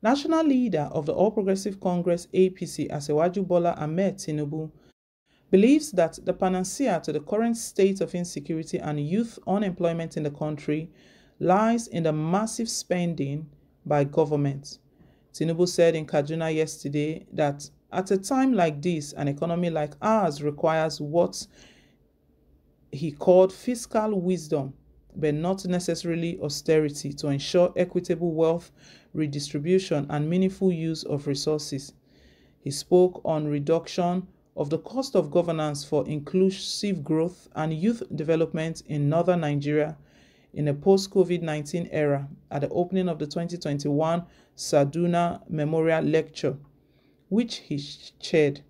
National leader of the All Progressive Congress APC, Asewaju Bola Ahmed Tinubu, believes that the panacea to the current state of insecurity and youth unemployment in the country lies in the massive spending by government. Tinubu said in Kaduna yesterday that at a time like this, an economy like ours requires what he called fiscal wisdom, but not necessarily austerity, to ensure equitable wealth redistribution and meaningful use of resources. He spoke on reduction of the cost of governance for inclusive growth and youth development in northern Nigeria in a post-COVID-19 era at the opening of the 2021 Saduna Memorial Lecture, which he chaired.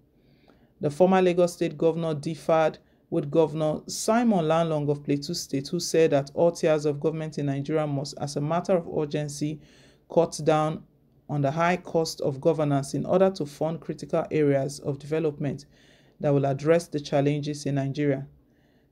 The former Lagos State Governor differed with Governor Simon Lalong of Plateau State, who said that all tiers of government in Nigeria must, as a matter of urgency, cut down on the high cost of governance in order to fund critical areas of development that will address the challenges in Nigeria.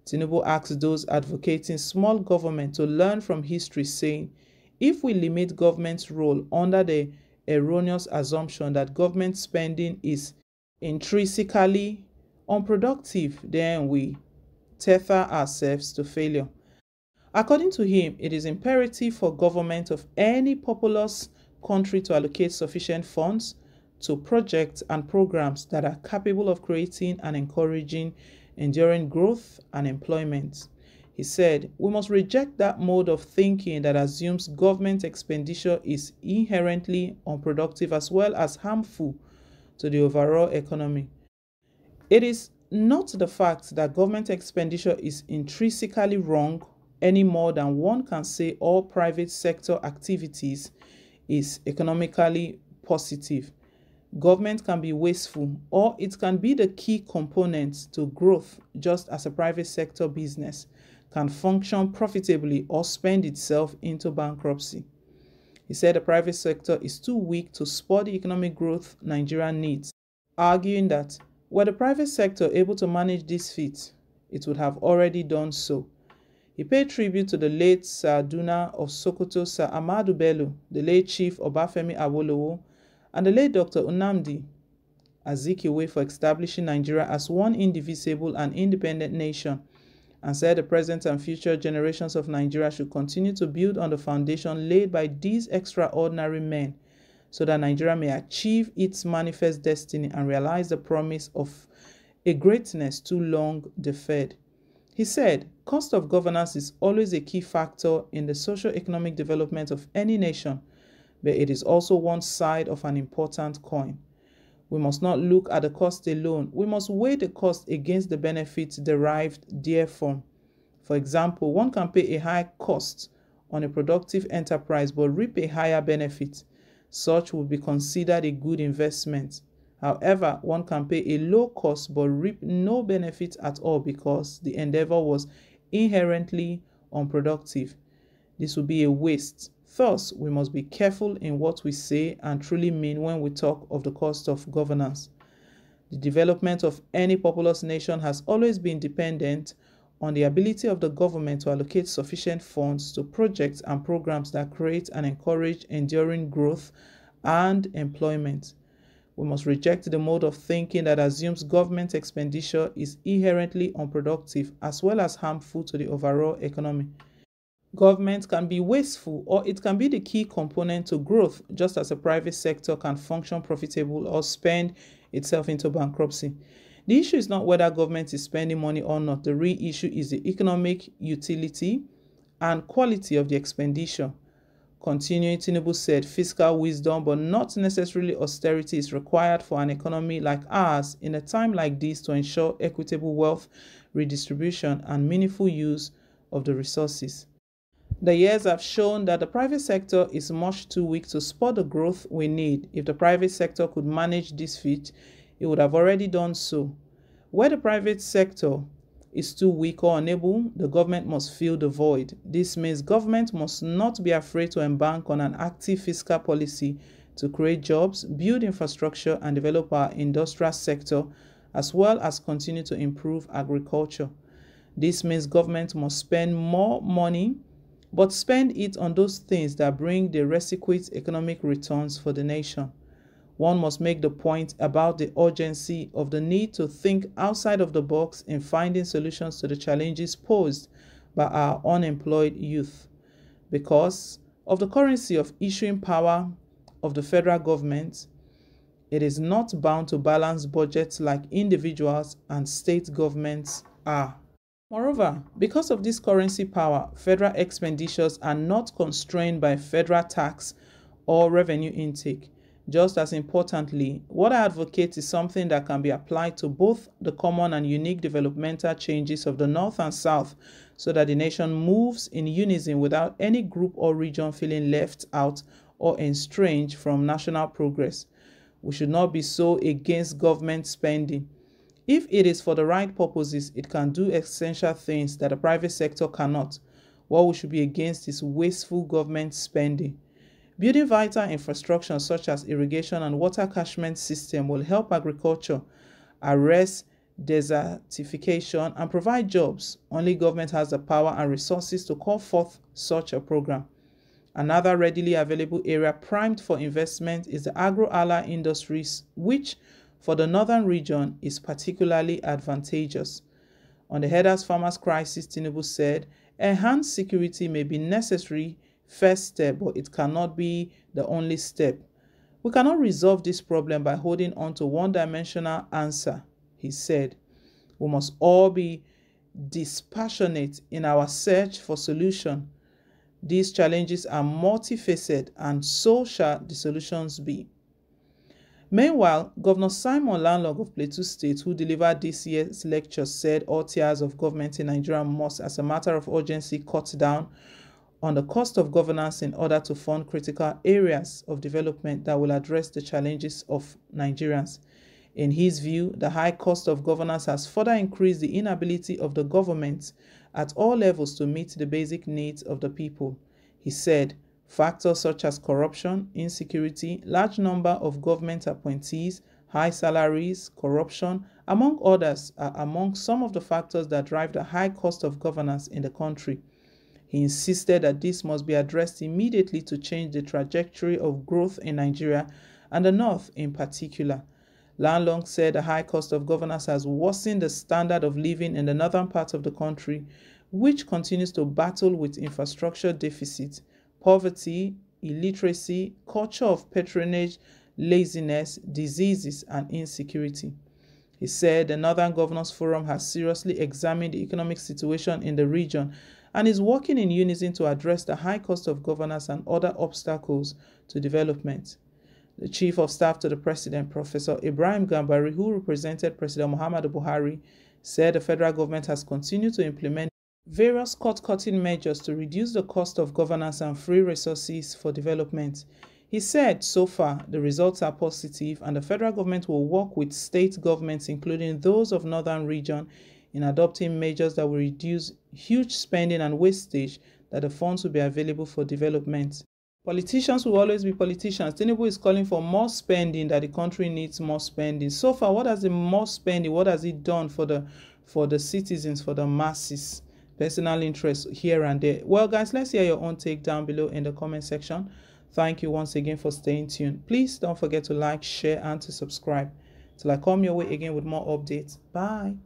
Tinubu asked those advocating small government to learn from history, saying, if we limit government's role under the erroneous assumption that government spending is intrinsically unproductive, then we tether ourselves to failure. According to him, it is imperative for government of any populous country to allocate sufficient funds to projects and programs that are capable of creating and encouraging enduring growth and employment. He said, we must reject that mode of thinking that assumes government expenditure is inherently unproductive as well as harmful to the overall economy. It is not the fact that government expenditure is intrinsically wrong any more than one can say all private sector activities is economically positive. Government can be wasteful, or it can be the key component to growth, just as a private sector business can function profitably or spend itself into bankruptcy. He said the private sector is too weak to spur the economic growth Nigeria needs, arguing that were the private sector able to manage this feat, it would have already done so. He paid tribute to the late Sarduna of Sokoto, Sir Ahmadu Bello, the late Chief Obafemi Awolowo, and the late Dr. Nnamdi Azikiwe for establishing Nigeria as one indivisible and independent nation, and said the present and future generations of Nigeria should continue to build on the foundation laid by these extraordinary men so that Nigeria may achieve its manifest destiny and realize the promise of a greatness too long deferred. He said, cost of governance is always a key factor in the socio-economic development of any nation, but it is also one side of an important coin. We must not look at the cost alone. We must weigh the cost against the benefits derived therefrom. For example, one can pay a high cost on a productive enterprise but reap a higher benefit. Such would be considered a good investment. However, one can pay a low cost but reap no benefit at all because the endeavor was inherently unproductive. This would be a waste. Thus, we must be careful in what we say and truly mean when we talk of the cost of governance. The development of any populous nation has always been dependent on the ability of the government to allocate sufficient funds to projects and programs that create and encourage enduring growth and employment. We must reject the mode of thinking that assumes government expenditure is inherently unproductive as well as harmful to the overall economy. Government can be wasteful, or it can be the key component to growth, just as a private sector can function profitable or spend itself into bankruptcy. The issue is not whether government is spending money or not. The real issue is the economic utility and quality of the expenditure. Continuing, Tinubu said, fiscal wisdom, but not necessarily austerity, is required for an economy like ours in a time like this to ensure equitable wealth redistribution and meaningful use of the resources. The years have shown that the private sector is much too weak to spur the growth we need. If the private sector could manage this feat, it would have already done so. Where the private sector is too weak or unable, the government must fill the void. This means government must not be afraid to embark on an active fiscal policy to create jobs, build infrastructure, and develop our industrial sector, as well as continue to improve agriculture. This means government must spend more money but spend it on those things that bring the requisite economic returns for the nation. One must make the point about the urgency of the need to think outside of the box in finding solutions to the challenges posed by our unemployed youth. Because of the currency of issuing power of the federal government, it is not bound to balance budgets like individuals and state governments are. Moreover, because of this currency power, federal expenditures are not constrained by federal tax or revenue intake. Just as importantly, what I advocate is something that can be applied to both the common and unique developmental changes of the North and South so that the nation moves in unison without any group or region feeling left out or estranged from national progress. We should not be so against government spending. If it is for the right purposes, it can do essential things that the private sector cannot. What we should be against is wasteful government spending. Building vital infrastructure such as irrigation and water catchment system will help agriculture, arrest desertification, and provide jobs. Only government has the power and resources to call forth such a program. Another readily available area primed for investment is the agro-ally industries, which for the northern region is particularly advantageous. On the headers farmers crisis, Tinubu said, enhanced security may be necessary first step, but it cannot be the only step. We cannot resolve this problem by holding on to one-dimensional answer, he said. We must all be dispassionate in our search for solution. These challenges are multifaceted, and so shall the solutions be. Meanwhile, Governor Simon Lalong of Plateau State, who delivered this year's lecture, said all tiers of government in Nigeria must, as a matter of urgency, cut down on the cost of governance in order to fund critical areas of development that will address the challenges of Nigerians. In his view, the high cost of governance has further increased the inability of the government at all levels to meet the basic needs of the people. He said, factors such as corruption, insecurity, large number of government appointees, high salaries, corruption, among others, are among some of the factors that drive the high cost of governance in the country. He insisted that this must be addressed immediately to change the trajectory of growth in Nigeria and the North in particular. Lalong said the high cost of governance has worsened the standard of living in the northern part of the country, which continues to battle with infrastructure deficit, poverty, illiteracy, culture of patronage, laziness, diseases, and insecurity. He said the Northern Governors Forum has seriously examined the economic situation in the region and is working in unison to address the high cost of governance and other obstacles to development. The Chief of Staff to the President, Professor Ibrahim Gambari, who represented President Muhammadu Buhari, said the federal government has continued to implement various cost-cutting measures to reduce the cost of governance and free resources for development. He said, so far, the results are positive and the federal government will work with state governments, including those of Northern Region, in adopting measures that will reduce huge spending and wastage, that the funds will be available for development. Politicians will always be politicians. Tinubu is calling for more spending, that the country needs more spending. So far, what has the more spending, what has it done for the citizens, for the masses? Personal interest here and there. Well, guys, let's hear your own take down below in the comment section. Thank you once again for staying tuned. Please don't forget to like, share, and to subscribe. Till I come your way again with more updates. Bye.